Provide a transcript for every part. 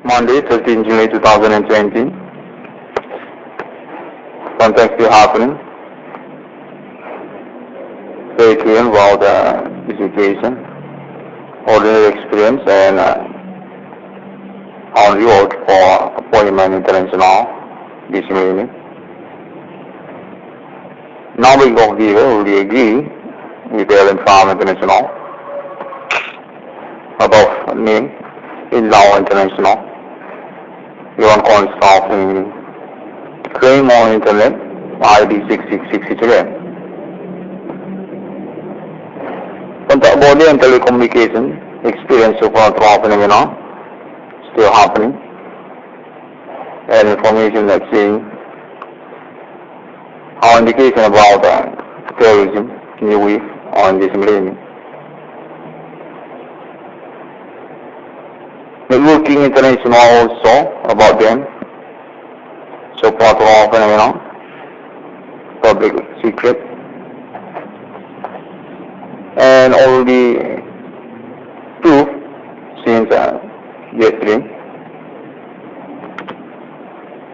Monday, 13 July 2020. Something still happening. Very clear about the situation, ordinary experience, and on reward for appointment international this evening. Now we go here, we agree with Air and Farm International about name in law international. You want to stop claim on internet ID 6663. Contact body and telecommunication experience so far phenomena still happening, and information that's saying our indication about terrorism new wave on this millennium. Networking international also about them. So part of our phenomenon, public secret, and already proof since yesterday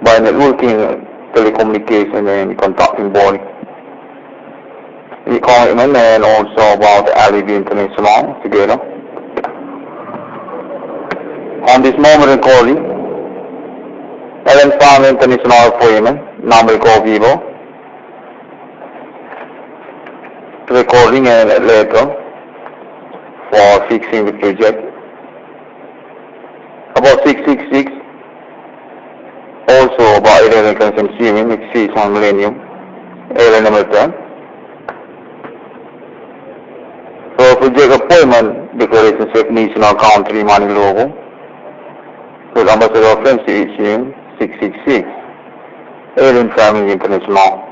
by networking, telecommunication, and contacting body. The commitment and also about LEB International together. On this moment recording, Ellen Farm International appointment, number go vivo, recording and letter for fixing the project. About 666, also about Iranian consuming, exceeds 1 millennium, Ellen number 10. So project appointment, declaration definition of country money logo, with ambassador reference issue 666, Alien Family International.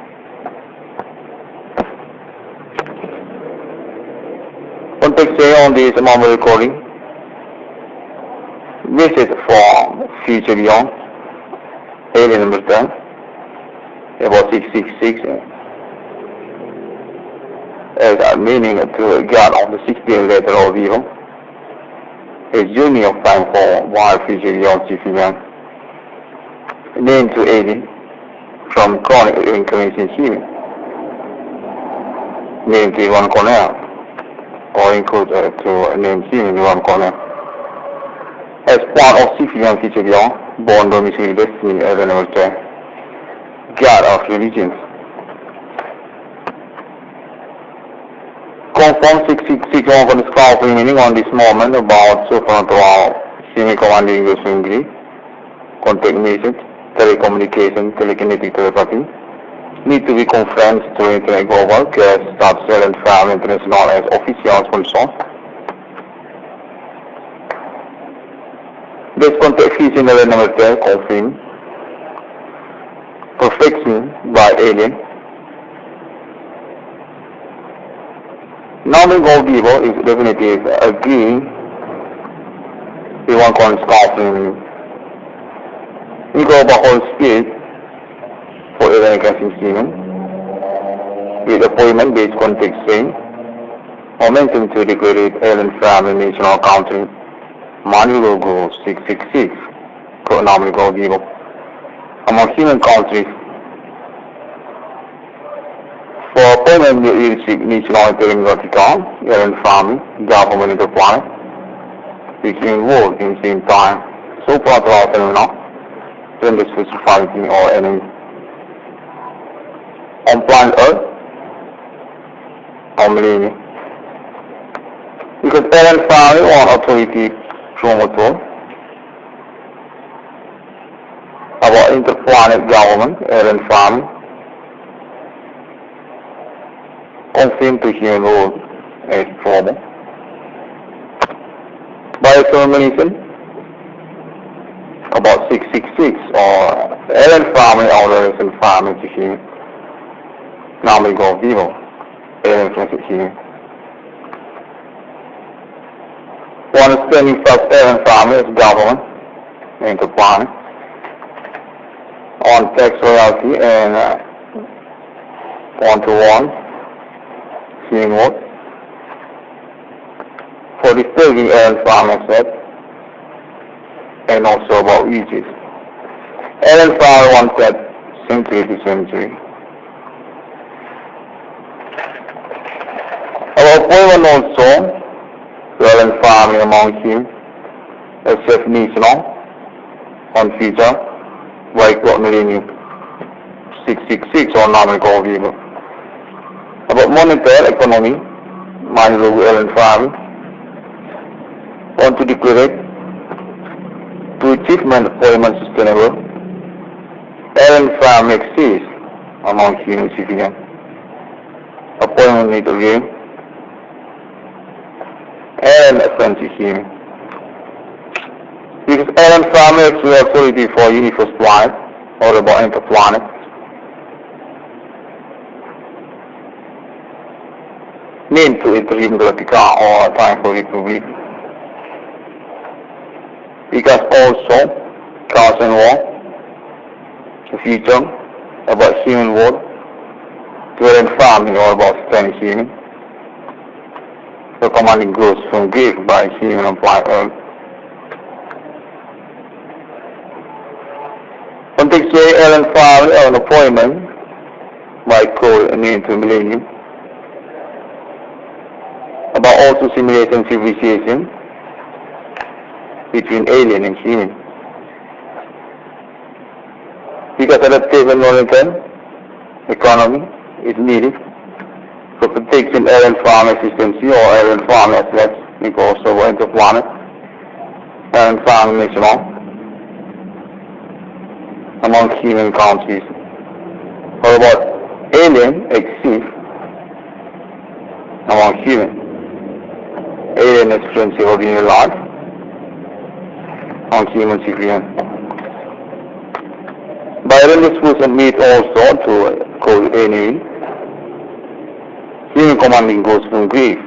Context say on this moment recording, visit for future beyond, Alien number 10, about 666, as a meaning to God on the 16th letter of evil. A journey of time for wild future beyond civilian. Name to alien from chronic reincarnation healing. Name to irwan cornel, or include to name healing irwan cornel. As part of civilian future beyond, born domicile destiny as an altar, God of religions. Confirm 666 on the scalping meaning on this moment about so far to our senior commanding English English, contact message, telecommunication, telekinetic telepathy, need to be conferenced to Internet Global, guest, staff, cell and farm international as official sponsor. This contact fishing number 10, confirm, perfection by alien. Now we go vivo is definitive agreeing we want to install we go by whole spirit for eradication semen with appointment based context saying momentum to declare alien family national country money logo 666 now we go vivo among human countries. For appointment with leadership national interim vertical, alien family, government of the planet, which involved in the same time, so far to our phenomenon, gender specificity or enemy. On planet Earth, or millennium. Because alien family or authority promoter about interplanet government, alien family, confirmed to human role as problem. By determination, about 666 or alien family or alien family to human. Now we go vivo, alien to human. One spending first alien family is government, interplanet, on tax royalty and one-to-one. What? For disturbing alien farm asset and also about reaches. Allen Farmer once said century to century. Our appointment also to Allen Farmer among him as self-national on future by millennium 666 or nominal view. About monetary economy, Manilo Allen Farmer want to declare to achievement employment sustainable. Allen Farmer exists among human civilians. Appointment need again. Allen offensive human. Because Allen Farmer actually authority for universe planet or about interplanet. Named to Interim Galactica or Time for Republic. Because also Chaos and War, the future about human world, to Allen Farmer or about Spanish human. The commanding growth from Greek by human applied earth. Contextually, Allen Farmer an appointment by code and into millennium about also simulation civilization between alien and human. Because adaptation monetary economy is needed for protection Allen Farmer existence or Allen Farmer assets because of interplanet, Allen Farmer national among human countries. Or about alien exist among human. Alien experience of being alive on human civilians. Byron discussion meet also to call enemy. Human commanding goes from grief,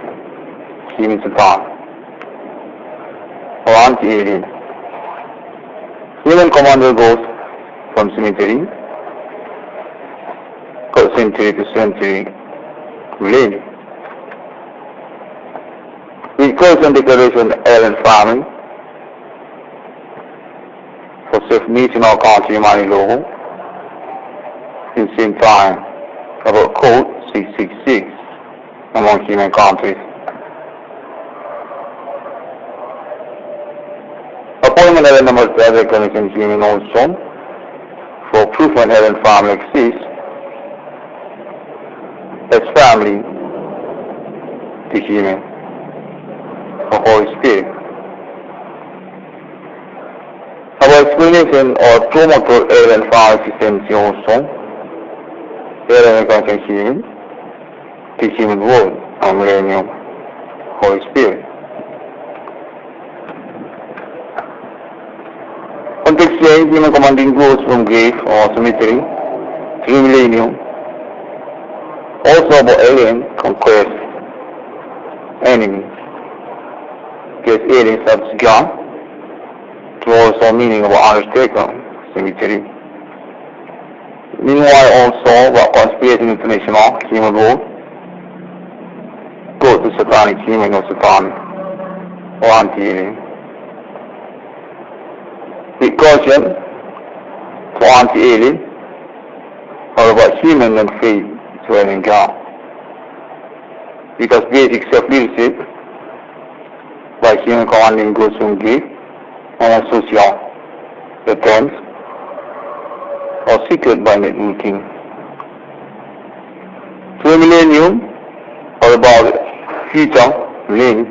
human Satan, or anti-alien. Human commander goes from cemetery, century to century, millennium. With Curse and Declaration Allen Farmer for self-national country money logo in same time about code 666 among human countries. Appointment Allen number 12 recognition human also for proof when Allen Farmer exists as family to human or Holy Spirit. Our explanation or promoter Allen Farmer existence also Allen recognition human to human world and millennium Holy Spirit. Contextually, human commanding growth from grave or cemetery through millennium. Also about alien conquest enemy. Because aliens have begun to also meaning about undertaker cemetery. Meanwhile also about conspiracy international human world. Go to satanic human or Satan or anti-alien. With caution for anti-alien or about human and faith dwelling God. Because basic self-leadership by human commanding goes from grief and social attempts or secret by networking. Through millennium or about future link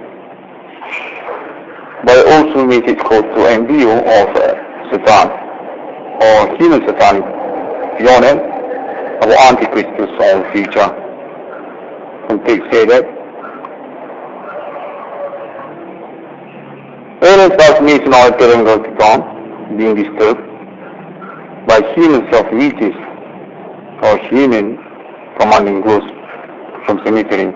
by also message code to embryo of Satan or human satanic beyond of Antichrist to solve future. And take say that alien transmission or terminal being disturbed by human self-reaches or human commanding growth from cemetery.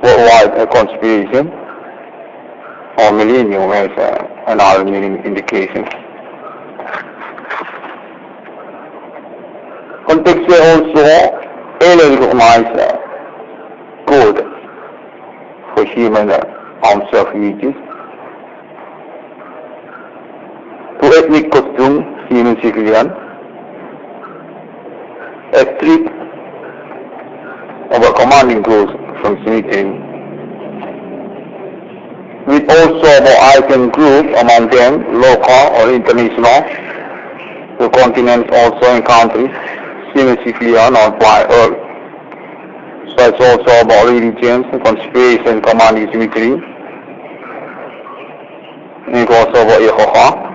Worldwide a conspiration or millennium as another meaning indication. Contextually also alien recognize code for human self-reaches ethnic costume, human civilian, a street of a commanding ghost from cemetery, with also about icon group among them, local or international, the continents also in countries, human civilian or by earth. So it's also about religions, conspiration, commanding cemetery, and it's also about Yehovah,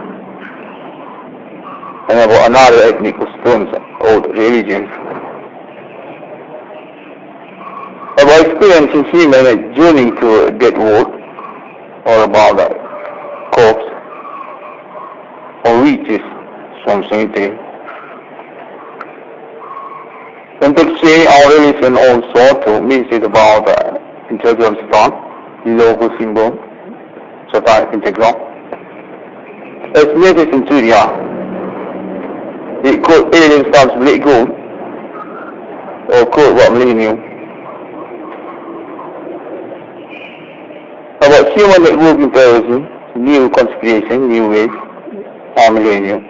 and about another ethnic customs or religions. About experiencing human journey to a dead world, or about the corpse, or reaches from cemetery. Context say our religion also to message about the integral stone, logo symbol, satanic integral. As message in Syria, it could alien starts black gold, or could what millennium. About human networking terrorism, new conspiration, new ways, or millennium.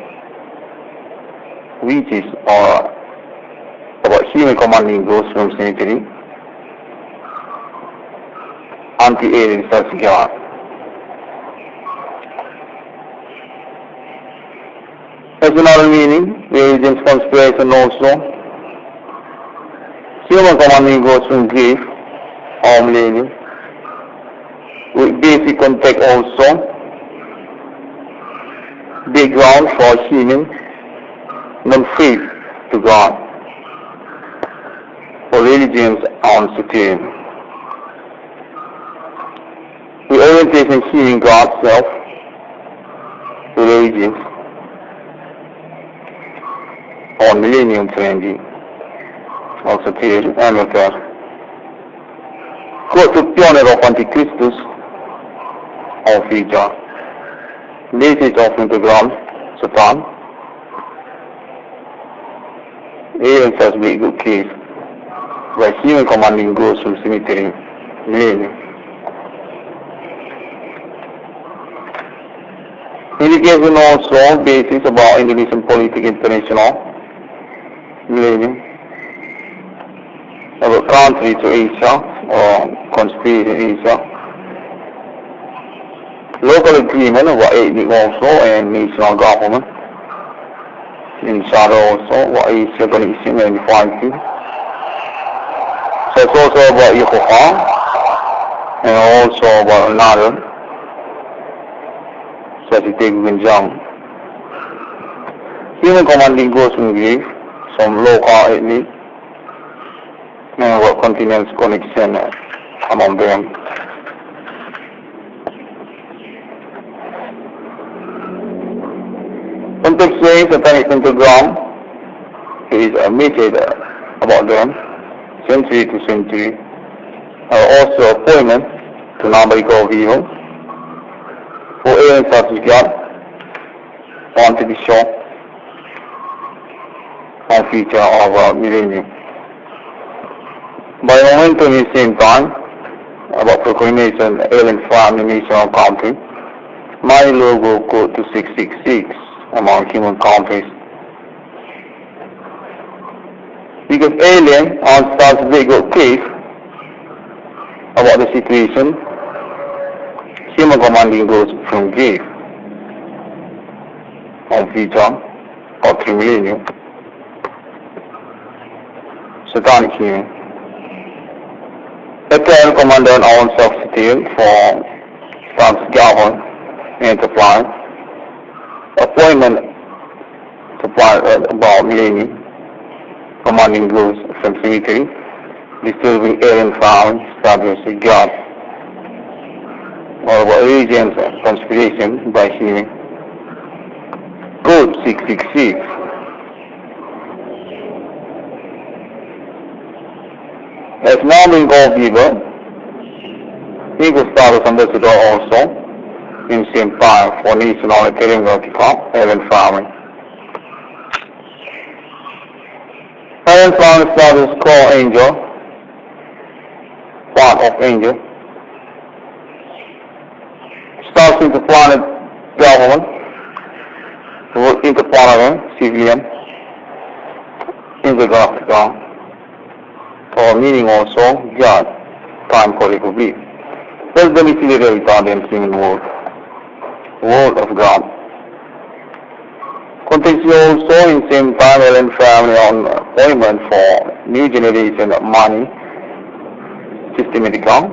Witches or about human commanding ghosts from cemetery, anti-alien certificate. As another meaning, religious conspiration also, human commanding ghosts from grave or millennium, with basic context also, background for human non-faith to God, for religions on Satan. The orientation healing God's self to religions on millennium trendy of Satan and Luther. Quote to pioneer of Antichristus of future. Message of Instagram, Satan. Even such big good case. By human commanding ghosts from cemetery, millennium. Indication also basis about Indonesian politics international, millennium. About country to Asia or conspiracy in Asia. Local agreement about ethnic also and national government. In shadow also what is organization and fighting. So it's also about Yehovah and also about another such as Young. Human commanding ghosts from grave, some local ethnic and what continents connection among them. Context says satanic pentagram is a message about them, century to century, also appointment to numerical evil, for alien certificate, want to be shown, on feature of millennium. By momentum in the same time, about proclamation alien family national country, my logo code to 666 among human countries. Because alien starts big case about the situation, human commanding goes from grave on future or 3 millennium. Satanic human. Eternal commandant on substitute for God's government enterprise. Appointment to about millennium. Commanding ghosts from cemetery. Disturbing alien found establishing God. Or about religions and conspiration by human. Code 666. As now being called people, he could start as ambassador also in same time for national and vertical alien farming. Alien farming status called angel, part of angel, starts with the planet government, interplanetary, civilian, intergalactic, or meaning also God, time for republic. That's the literary Italian human world of God. Context also in same time and family on appointment for new generation of money, systematic or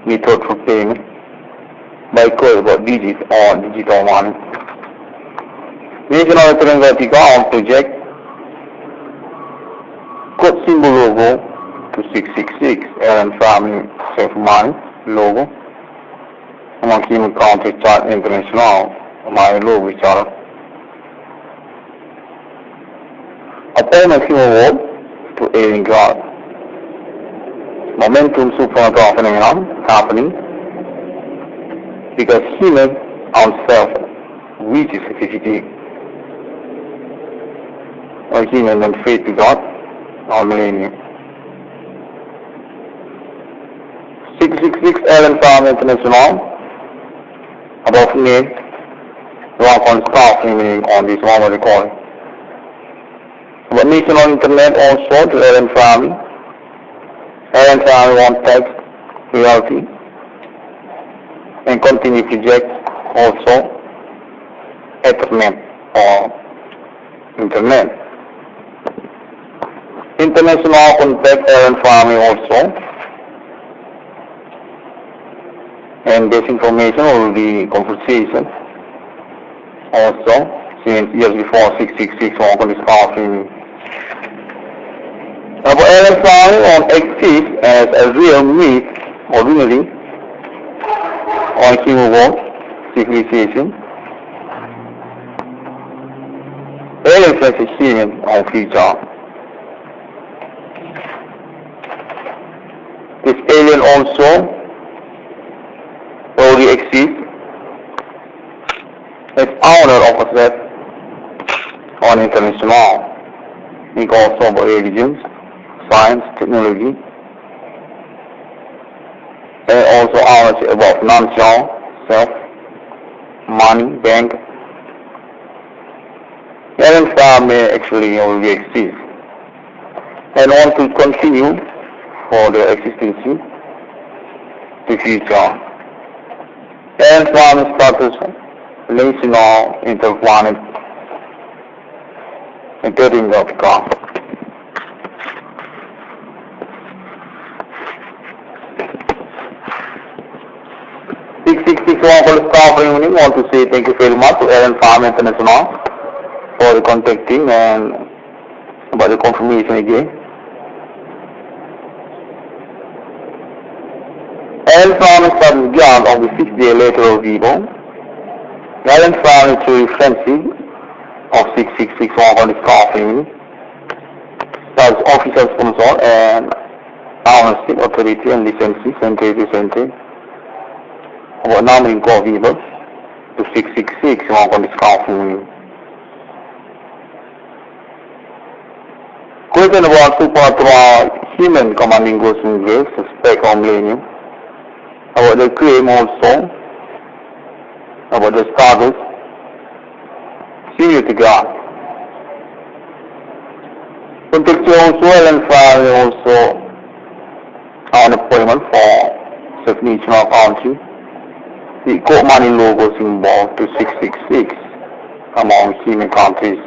method for payment by code about digits or digital money. National Terenggatika on project code symbol logo to 666 and family safe money logo among human country chart international my logo chart. Appointment human world to alien God. Momentum supernatural phenomenon happening because human ourself reaches safety or human and faith to God or millennium. 666 Allen Farm International above name work on staff meaning on this one recording. But national internet also to Allen Family. Allen Family want text reality and continue project also Ethernet or internet. International contact Allen Family also, and this information will be conversation also since years before 666 on this coffee. But Allen Family exists as a real myth originally on human world civilization. Alien as a human on future. This alien also already exists as owner of a set on international. We also about religions, science, technology, and also ownership about non-self, self, money, bank. Alien Family actually already exists and want to continue for their existence to future. Alien Family status national interplanet intergalactic. 661 for the staff reunion. Want to say thank you very much to Allen Farm International for the contacting and about the confirmation again. Allen Farm started beyond on the 6th day later of Vivo. Allen Farm is truly friendship of 6661 for the staff reunion. That's official sponsor and ownership, authority and licenses and center. About numbering core Vivo to 666 on the staff reunion. Question about supernatural human commanding ghosts in graves, suspect or millennium. About the claim also, about the status, senior to God. Contextual also, and family also an appointment for self-national country. The court money logo symbol to 666 among human countries.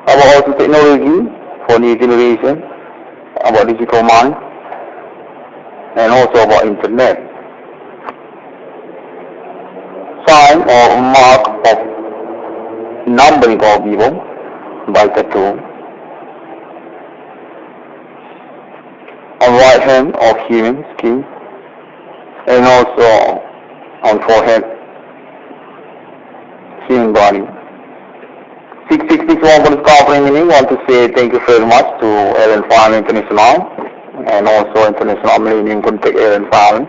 About also technology for new generation, about digital money, and also about internet. Sign or mark of numbering of people by tattoo. On right hand of human skin, and also on forehead, human body. 661 for the covering meaning. Want to say thank you very much to Allen Farm International and also International Millennium Contact Allen Farm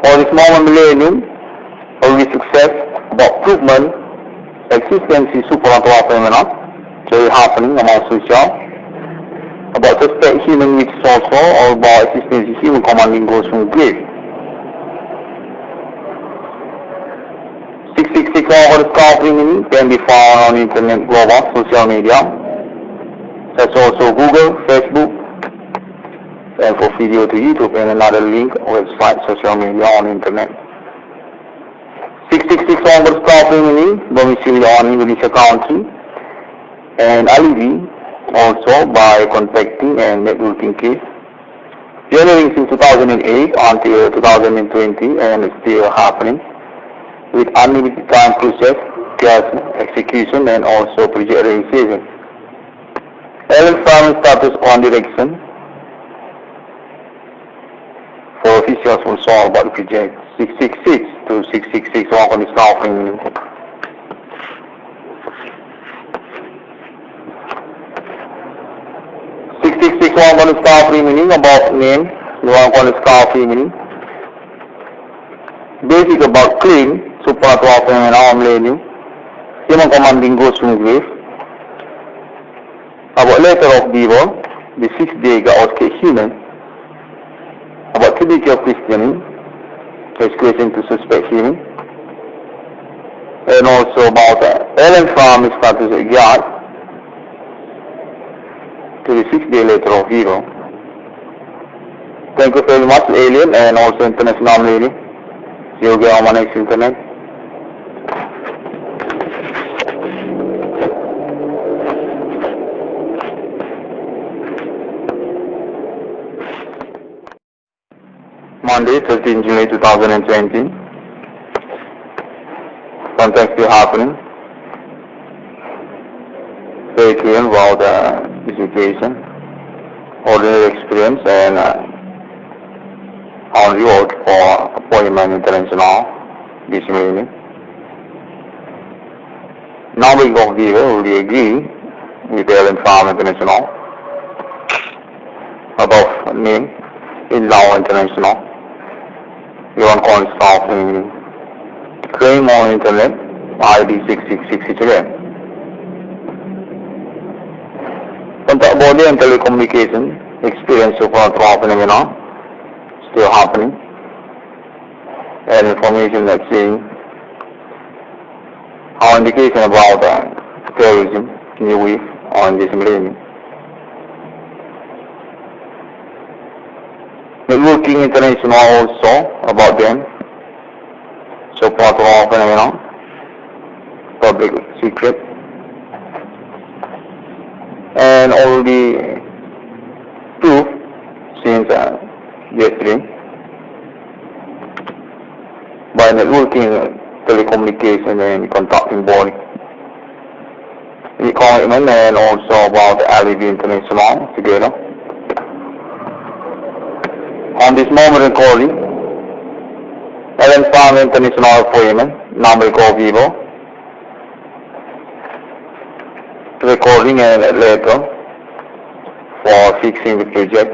for this moment millennium early success about improvement existence supernatural phenomena so happening among social about suspect human which is also or about existence human commanding goes from grave. 666 company can be found on internet, global, social media. That's also Google, Facebook, and for video to YouTube and another link, website, social media on internet. 666 company, domicile on Indonesia country, and alibi also by contacting and networking case. Pioneering since 2008 until 2020 and it's still happening with unlimited time process, gas execution and also project realization. Allen Farm status on direction for officials will solve about the project 666 to 666 work on the staffing. 666 work on the staffing meaning about name, you work on the staffing meaning. Basic about clean, super to open and arm menu. Human commanding goes from grave. About letter of devil, the 6th day God human. About typical questioning, question to suspect human. And also about Allen Farm status of God to the 6th day letter of evil. Thank you very much, Alien, and also International Lady. See you again on my next internet. Monday, 13 July 2020. Something still happening. Stay tuned about the situation, ordinary experience, and on reward for appointment international this evening. Now we go here, we agree with Allen Farm International about name in law international. You want to call staff in claim on internet ID 666 again. Contact body and telecommunication experience so far phenomena still happening. And information that's saying our indication about terrorism new wave on this millennium. Networking international also about them. So part of our phenomenon, public secret, and all the proof since yesterday by networking, telecommunication, and contacting body. The commitment and also about the alibi international together. On this moment recording, Allen Farm International appointment, number call vivo, recording and letter for fixing the project.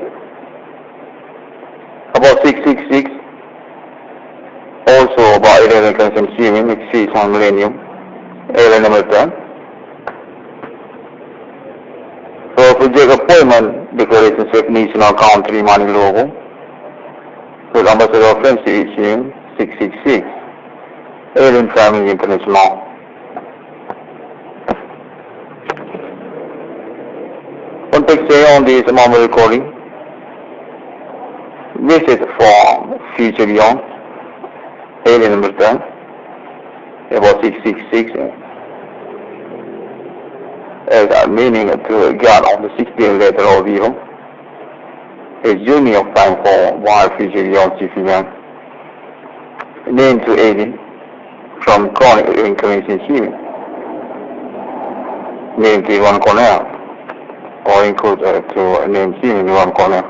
About 666, also about Allen consuming, exceeds 1 millennium, Allen number 10. For project appointment, declaration of national country money logo, with ambassador reference to issue 666, Allen Family International. Contact say on this moment recording, visit for future beyond, Alien number 10, about 666, as a meaning to God on the 16th letter of evil. A journey of time for wild future beyond civilian. Name to alien from chronic reincarnation healing. Name to irwan cornel, or include to name healing irwan cornel.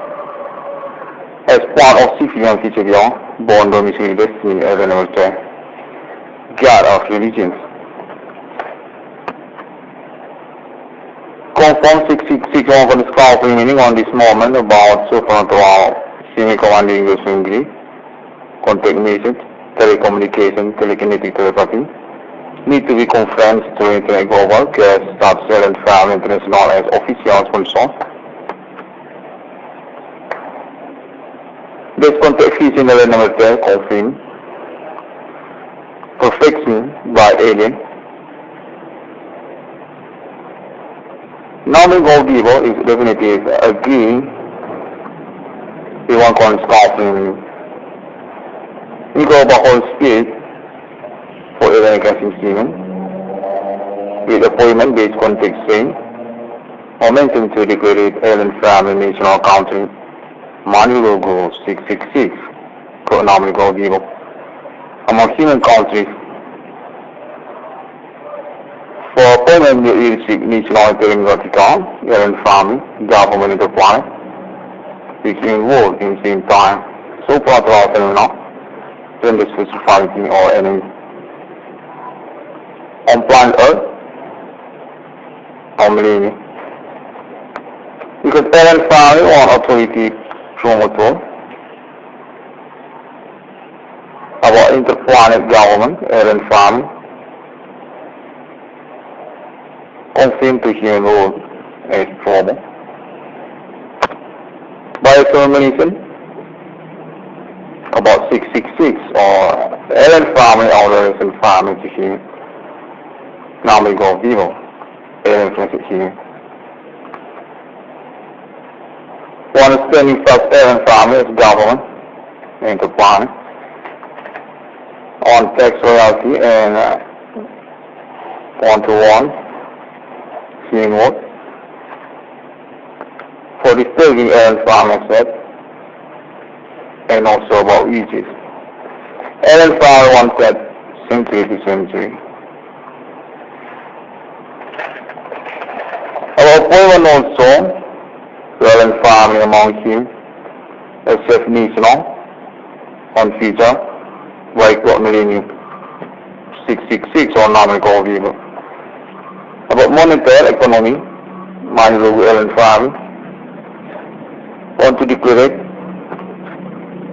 As part of civilian future beyond, born domicile destiny as an altar, God of religions. Confirm 666 on the scouting meaning on this moment about supernatural semi-commanding English English, contact message, telecommunication, telekinetic telepathy, need to be conferred to Internet Global, guest, staff, cell and farm international as official sponsor. This contact fees in the number 10, confirm. For fixing by alien. Nominal goal giver is definitive agree one corresponding equal whole speed for alien casting scheme with appointment based context string momentum to declare alien family national country manual goal 666 nominal goal giver among human countries. For appointment leadership national vertical alien family government of the planet between world in the same time. So proper phenomena, gender specificity or enemy. On planet Earth, or millennium. Because alien family or authority promoter about interplanet government, alien family, confirmed to human world as problem. By examination, about 666 or alien family or relation family to human, normally go vivo, alien to human. One spending first alien family is government, interplanet, on tax royalty and one-to-one human world. For disturbing alien family set and also about Egypt. Alien family one set century to century. Our appointment also alien family among him except national on future like what millennium 666 or nominal people. About monetary economy, mind the alien family want to declare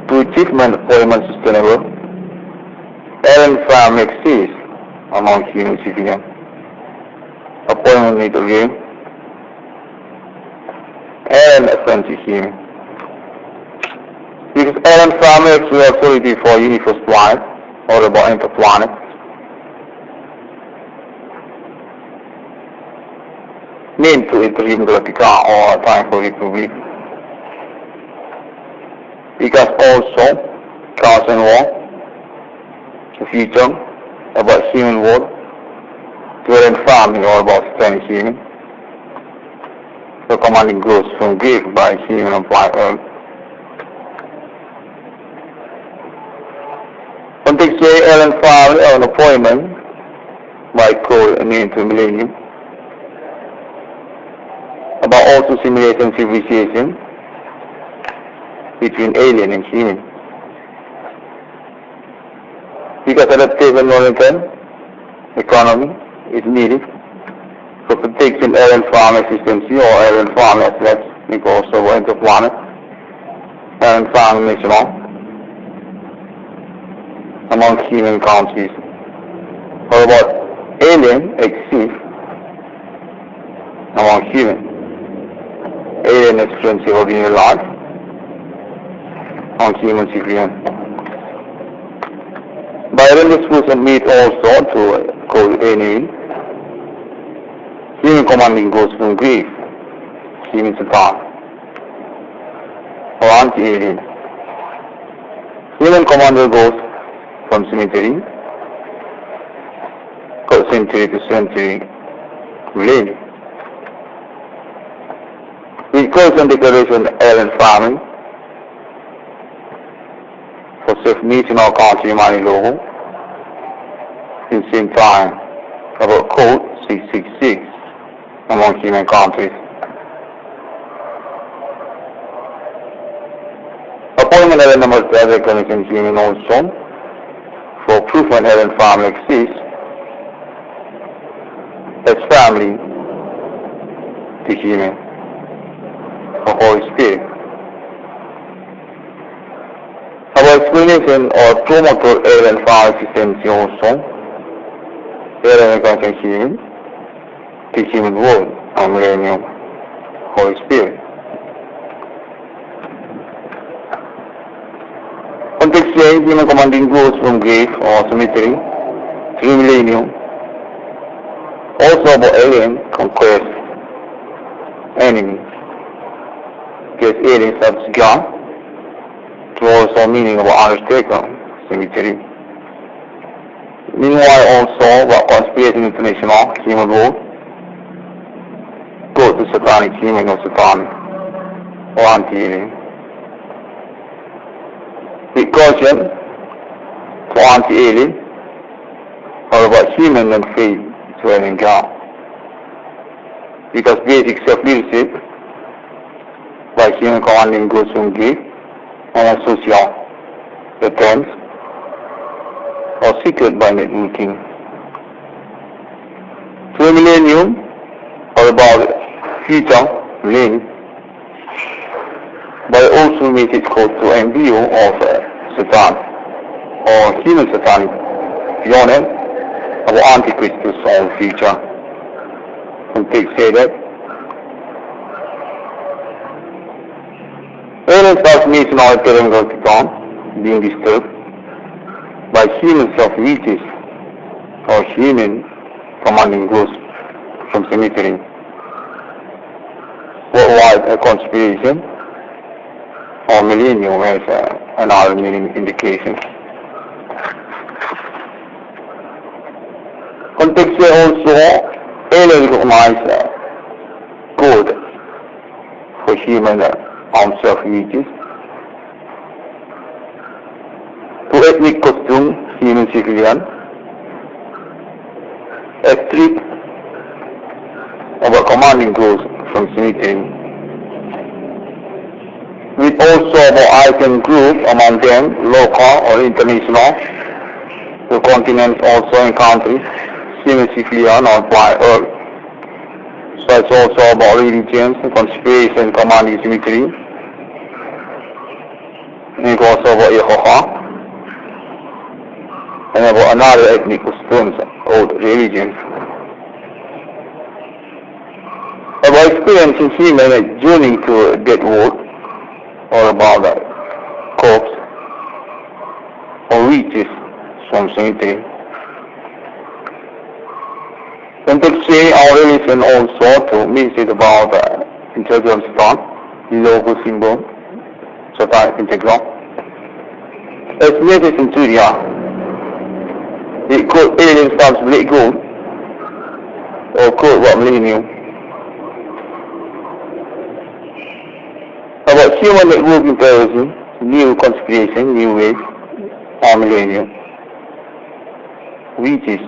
to achievement employment sustainable alien family exists among human civilians. Appointment need again alien offensive human. Because alien family is authority for universe planet or about interplanet. Named to interim Galactica or time for Republic. Because also cause and war, the future about human world, alien family or about Spanish human. The commanding growth from Greek by human applied Earth. Contextually alien family or an appointment by code and into millennium. About also simulation civilization between alien and human. Because adaptive monetary economy is needed for protection alien family existency or alien family assets because of interplanet alien family national among human countries. Or about alien exist among human. Alien experience of ordinary life on human civilian. By this person meet also to call enemy. Human commanding goes from grief, human Satan, or anti-alien. Human commander goes from cemetery, century to century, millennium. With constant declaration alien family, for self-national country money logo, in same time, about code 666 among human countries. Appointment alien number 12 recognition human also, for proof an alien family exists, as family to human, or Holy Spirit. Our explanation or promoter alien family systems also, alien recognition human, to human world, and millennium, Holy Spirit. Contextually, human commanding growth from grave or cemetery, 3 millennium, also about alien conquest enemy, because aliens have gone to also meaning about Undertaker cemetery. Meanwhile also about conspiracy international human world, go to satanic human or Satan or anti-alien. With caution for anti-alien or about human and faith to alien God. Because basic self-leadership by human commanding goes from give and a social attempts or secret by networking. 2 millennium or about future link by also message code to embryo of Satan or human satanic beyond about antichrist or future. And take say that alien transmission or appearing being disturbed by human self-reaches or human commanding ghosts from cemetery. Worldwide a conspiration or millennium has another meaning indication. Context also alien recognize code for human armed self-reaches. To ethnic costume, human civilian, a street of a commanding ghost from cemetery, with also the icon group among them, local or international, the continents also in countries, human civilian or by earth. So it's also about religions, conspiration, commanding cemetery, and it's also about Yehovah, and about another ethnic customs or religions. About experiencing human journey to a dead world, or about the corpse or reaches from cemetery. Context say our religion also to message about intelligence thought, logo symbol, satanic integral. As message in Syria, it could alien starts black gold or could what millennium. About human networking terrorism, new conspiration, new ways, or millennium, which is